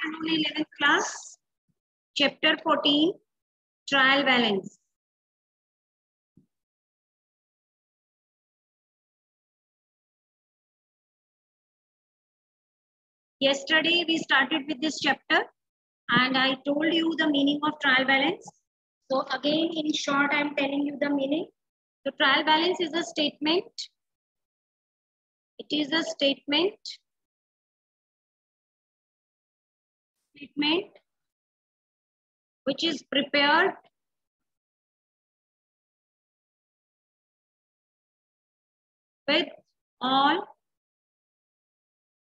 afternoon, 11th class, chapter 14, trial balance. Yesterday we started with this chapter and I told you the meaning of trial balance. So again, in short, I am telling you the meaning. So trial balance is a statement. It is a statement which is prepared with all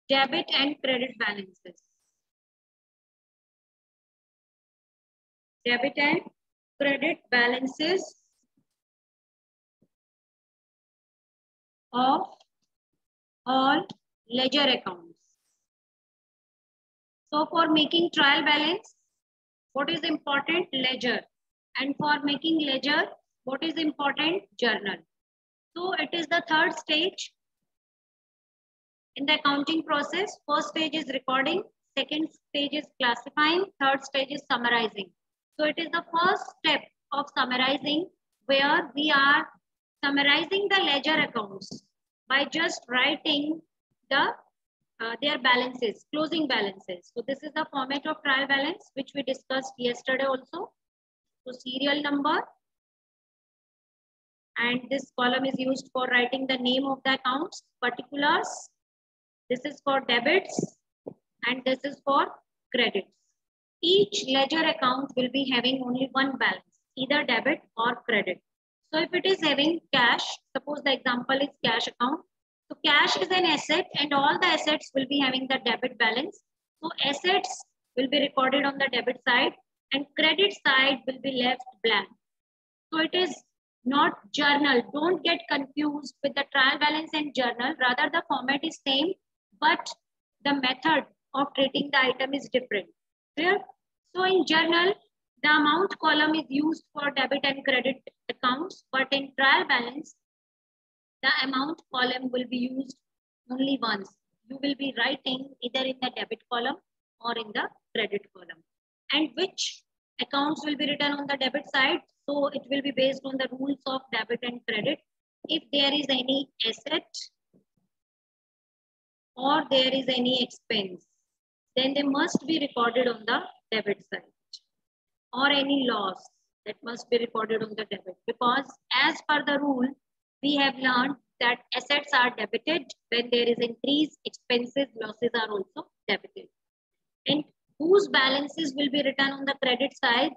debit and credit balances. Debit and credit balances of all ledger accounts. So for making trial balance, what is important? Ledger. And for making ledger, what is important? Journal. So it is the third stage in the accounting process. First stage is recording, second stage is classifying, third stage is summarizing. So it is the first step of summarizing, where we are summarizing the ledger accounts by just writing their balances, closing balances. So this is the format of trial balance which we discussed yesterday also. So serial number, and this column is used for writing the name of the accounts, particulars. This is for debits and this is for credits. Each ledger account will be having only one balance, either debit or credit. So if it is having cash, suppose the example is cash account. So cash is an asset and all the assets will be having the debit balance. So assets will be recorded on the debit side and credit side will be left blank. So it is not journal. Don't get confused with the trial balance and journal. Rather the format is same, but the method of treating the item is different. Clear? So in journal, the amount column is used for debit and credit accounts, but in trial balance, the amount column will be used only once. You will be writing either in the debit column or in the credit column. And which accounts will be written on the debit side? So it will be based on the rules of debit and credit. If there is any asset or there is any expense, then they must be recorded on the debit side. Or any loss, that must be recorded on the debit, because as per the rule, we have learned that assets are debited when there is increase, expenses, losses are also debited. And whose balances will be written on the credit side?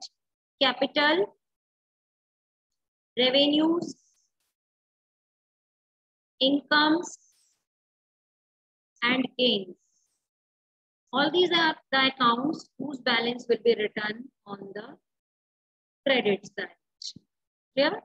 Capital, revenues, incomes, and gains. All these are the accounts whose balance will be written on the credit side. Clear?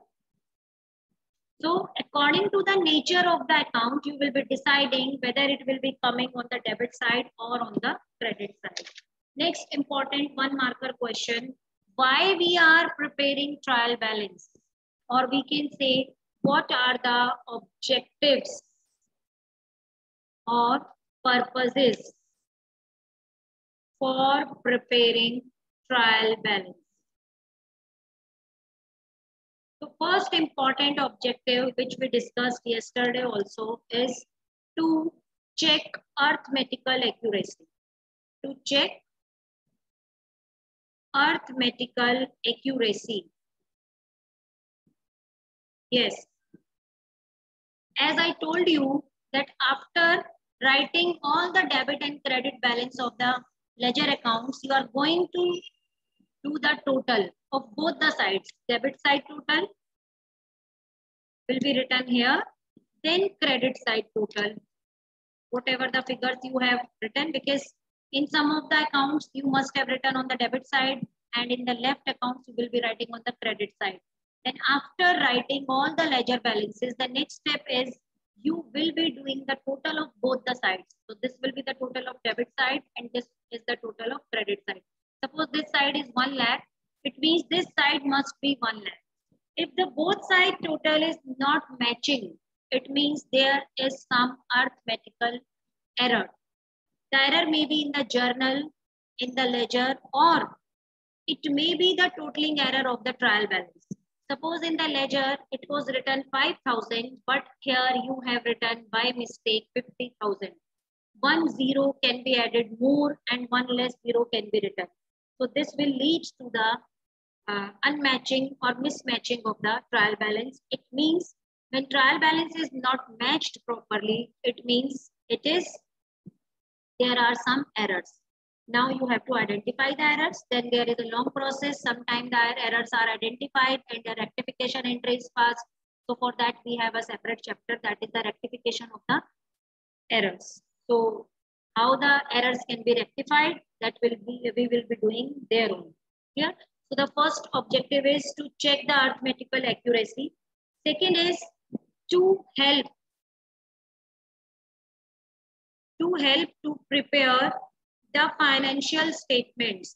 So according to the nature of the account, you will be deciding whether it will be coming on the debit side or on the credit side. Next important one marker question, why we are preparing trial balance? Or we can say, what are the objectives or purposes for preparing trial balance? So first important objective, which we discussed yesterday also, is to check arithmetical accuracy. To check arithmetical accuracy. Yes. As I told you that after writing all the debit and credit balance of the ledger accounts, you are going to do the total of both the sides. Debit side total will be written here, then credit side total, whatever the figures you have written, because in some of the accounts you must have written on the debit side and in the left accounts you will be writing on the credit side. Then after writing all the ledger balances, the next step is you will be doing the total of both the sides. So this will be the total of debit side and this is the total of credit side. Suppose this side is 1 lakh, it means this side must be 1 lakh. If the both side total is not matching, it means there is some arithmetical error. The error may be in the journal in the ledger, or it may be the totaling error of the trial balance. Suppose in the ledger it was written 5,000, but here you have written by mistake 50,000. 1 0 can be added more and 1 less 0 can be written. So this will lead to the unmatching or mismatching of the trial balance. It means when trial balance is not matched properly, it means there are some errors. Now you have to identify the errors. Then there is a long process. Sometimes the errors are identified and the rectification entry is passed. So for that we have a separate chapter, that is the rectification of the errors. So how the errors can be rectified, that we will be doing there only. Clear? So the first objective is to check the arithmetical accuracy. Second is to help to prepare the financial statements.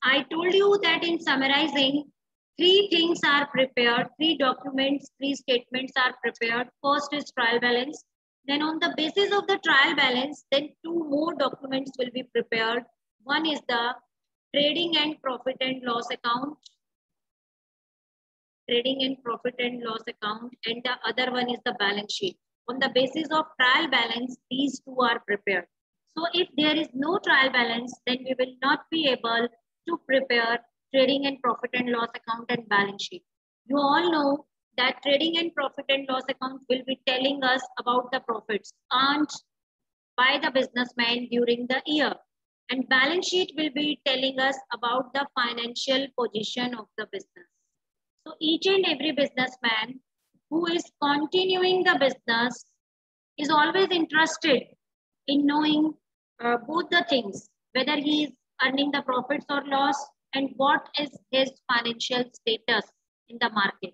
I told you that in summarizing, 3 things are prepared, 3 documents, 3 statements are prepared. First is trial balance. Then on the basis of the trial balance, then 2 more documents will be prepared. One is the trading and profit and loss account. Trading and profit and loss account. And the other one is the balance sheet. On the basis of trial balance, these 2 are prepared. So if there is no trial balance, then we will not be able to prepare trading and profit and loss account and balance sheet. You all know that trading and profit and loss account will be telling us about the profits earned by the businessman during the year. And balance sheet will be telling us about the financial position of the business. So each and every businessman who is continuing the business is always interested in knowing both the things, whether he is earning the profits or loss and what is his financial status in the market.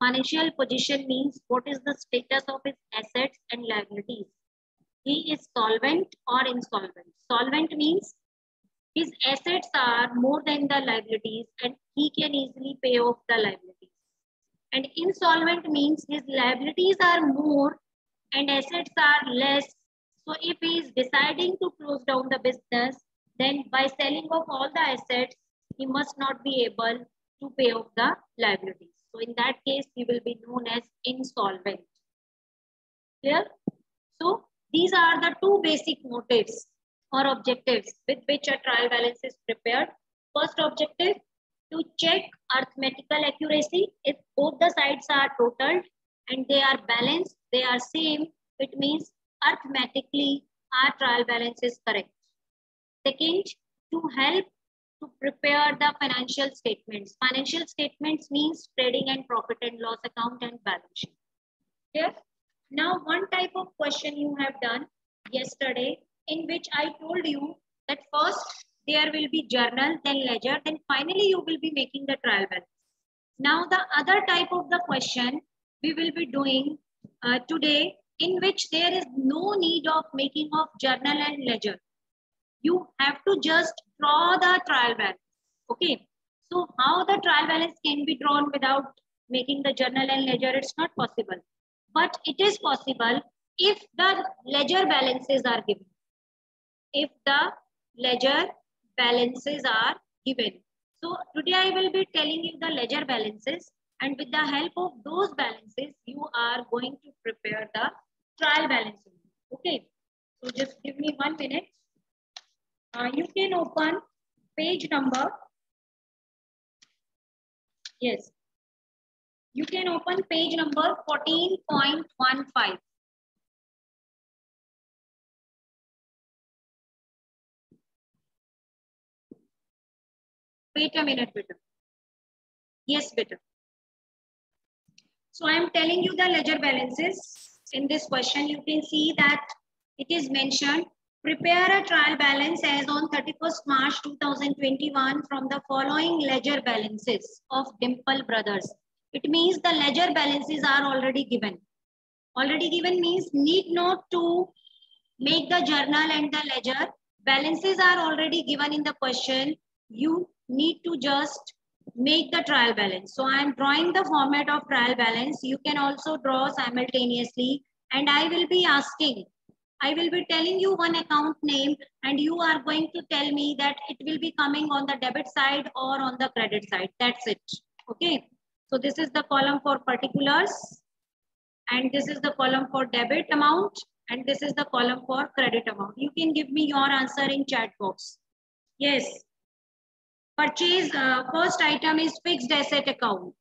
Financial position means what is the status of his assets and liabilities. He is solvent or insolvent. Solvent means his assets are more than the liabilities and he can easily pay off the liabilities. And insolvent means his liabilities are more and assets are less. So if he is deciding to close down the business, then by selling off all the assets, he must not be able to pay off the liabilities. So in that case, he will be known as insolvent. Clear? So these are the 2 basic motives or objectives with which a trial balance is prepared. First objective, to check arithmetical accuracy. If both the sides are totaled and they are balanced, they are same, it means arithmetically our trial balance is correct. Second, to help to prepare the financial statements. Financial statements means trading and profit and loss account and balance sheet. Here, now one type of question you have done yesterday, in which I told you that first there will be journal, then ledger, then finally you will be making the trial balance. Now the other type of the question we will be doing today, in which there is no need of making of journal and ledger. You have to just draw the trial balance. Okay. So how the trial balance can be drawn without making the journal and ledger? It's not possible. But it is possible if the ledger balances are given. If the ledger balances are given. So today I will be telling you the ledger balances, and with the help of those balances, you are going to prepare the trial balance. Okay. So just give me 1 minute. You can open page number. Yes. You can open page number 14.15. Wait a minute, beta. Yes, beta. So I am telling you the ledger balances. In this question, you can see that it is mentioned, prepare a trial balance as on 31st March 2021 from the following ledger balances of Dimple Brothers. It means the ledger balances are already given. Already given means need not to make the journal and the ledger. Balances are already given in the question. You need to just make the trial balance. So I am drawing the format of trial balance. You can also draw simultaneously, and I will be asking I will be telling you one account name and you are going to tell me that it will be coming on the debit side or on the credit side. That's it. Okay. So this is the column for particulars and this is the column for debit amount and this is the column for credit amount. You can give me your answer in chat box. Yes. Purchase, first item is fixed asset account.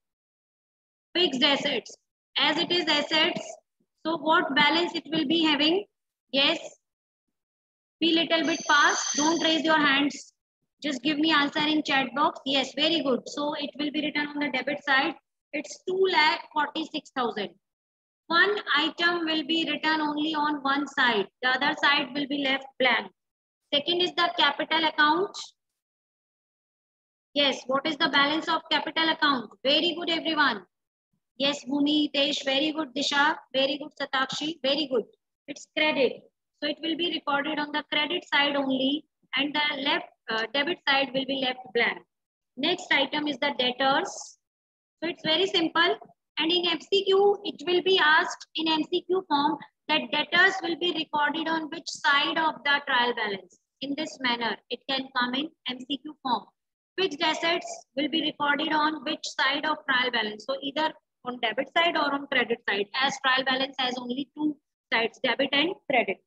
Fixed assets. As it is assets, so what balance it will be having? Yes. Be little bit fast. Don't raise your hands. Just give me answer in chat box. Yes, very good. So it will be written on the debit side. It's 2,46,000. One item will be written only on one side. The other side will be left blank. Second is the capital account. Yes, what is the balance of capital account? Very good, everyone. Yes, Bhumi, Tesh, very good. Disha, very good. Satakshi, very good. It's credit. So it will be recorded on the credit side only and the left debit side will be left blank. Next item is the debtors. So it's very simple. And in MCQ, it will be asked in MCQ form that debtors will be recorded on which side of the trial balance. In this manner, it can come in MCQ form. Fixed assets will be recorded on which side of trial balance. So either on debit side or on credit side, as trial balance has only two sides, debit and credit.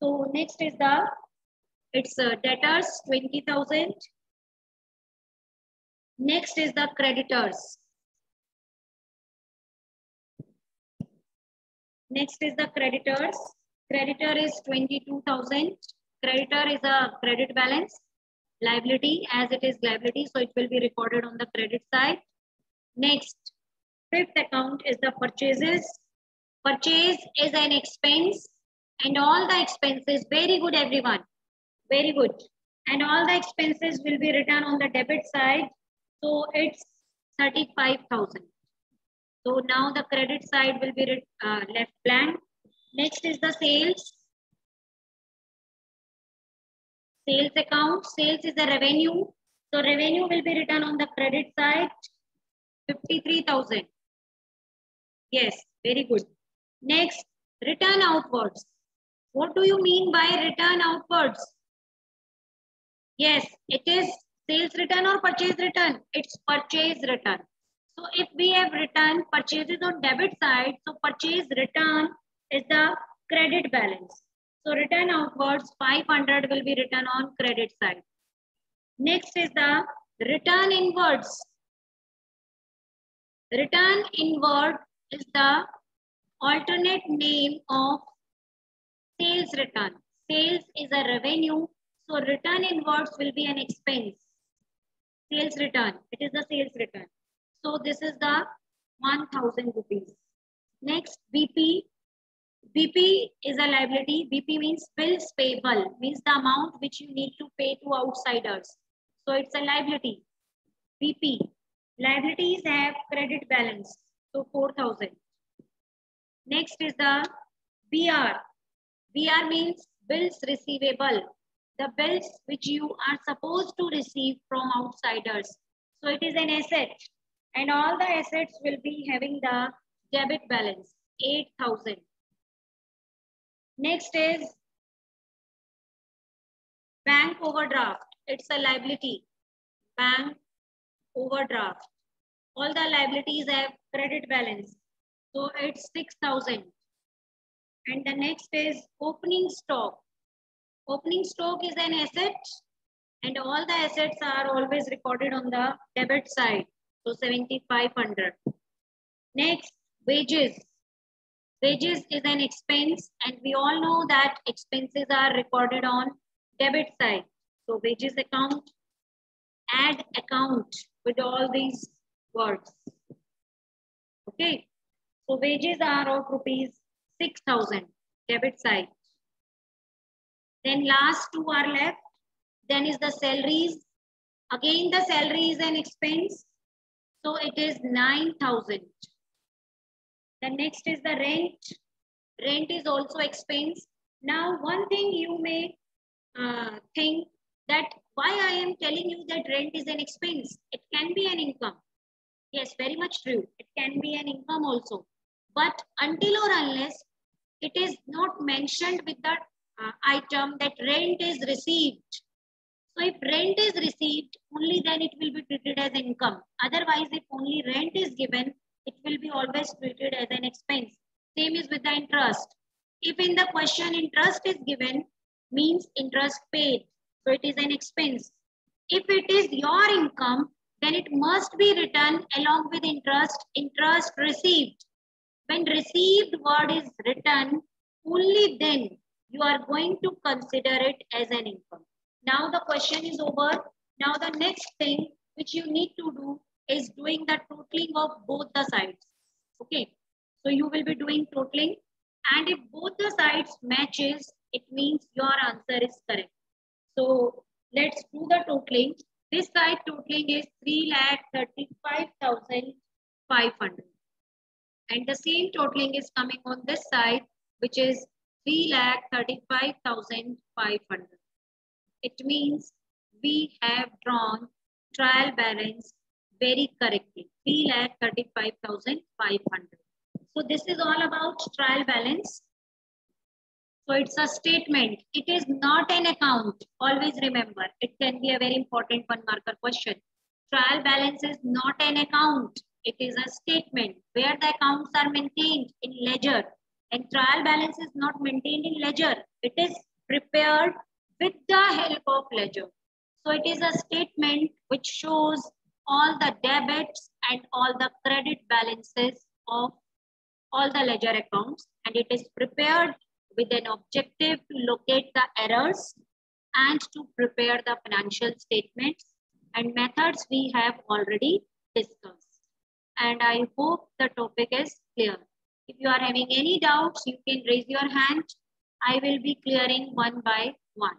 So next is it's debtors, 20,000. Next is the creditors. Next is the creditors. Creditor is 22,000. Creditor is a credit balance. Liability, as it is liability, so it will be recorded on the credit side. Next, fifth account is the purchases. Purchase is an expense and all the expenses, very good everyone, very good. And all the expenses will be written on the debit side. So it's 35,000. So now the credit side will be left blank. Next is the sales. Sales account. Sales is a revenue. So revenue will be written on the credit side. 53,000. Yes, very good. Next, return outwards. What do you mean by return outwards? Yes, it is sales return or purchase return. It's purchase return. So if we have return purchases on debit side, so purchase return is the credit balance. So return outwards 500 will be written on credit side. Next is the return inwards. Return inward is the alternate name of sales return. Sales is a revenue, so return inwards will be an expense. Sales return, it is the sales return. So this is the 1,000 rupees. Next, BP. BP is a liability. BP means bills payable, means the amount which you need to pay to outsiders. So it's a liability. BP. Liabilities have credit balance, so 4,000. Next is the BR. BR means bills receivable. The bills which you are supposed to receive from outsiders. So it is an asset. And all the assets will be having the debit balance, 8,000. Next is bank overdraft. It's a liability. Bank overdraft. All the liabilities have credit balance. So it's 6,000. And the next is opening stock. Opening stock is an asset and all the assets are always recorded on the debit side. So 7,500. Next, wages. Wages is an expense and we all know that expenses are recorded on debit side. So wages account, add account with all these words. Okay. So wages are of rupees 6,000 debit side. Then last two are left. Then is the salaries. Again, the salary is an expense. So it is 9,000. The next is the rent. Rent is also expense. Now, one thing you may think that why I am telling you that rent is an expense. It can be an income. Yes, very much true. It can be an income also. But until or unless it is not mentioned with that item that rent is received. So if rent is received, only then it will be treated as income. Otherwise, if only rent is given, it will be always treated as an expense. Same is with the interest. If in the question interest is given, means interest paid. So it is an expense. If it is your income, then it must be written along with interest received. When received word is written, only then you are going to consider it as an income. Now the question is over. Now the next thing which you need to do is doing the totaling of both the sides. Okay. So you will be doing totaling, and if both the sides matches, it means your answer is correct. So let's do the totaling. This side totaling is 3,35,500. And the same totaling is coming on this side, which is 3,35,500. It means we have drawn trial balance very correctly, 3,35,500. So this is all about trial balance. So it's a statement. It is not an account. Always remember, it can be a very important one marker question. Trial balance is not an account. It is a statement where the accounts are maintained in ledger, and trial balance is not maintained in ledger. It is prepared with the help of ledger. So it is a statement which shows all the debits and all the credit balances of all the ledger accounts, and it is prepared with an objective to locate the errors and to prepare the financial statements, and methods we have already discussed. And I hope the topic is clear. If you are having any doubts, you can raise your hand. I will be clearing one by one.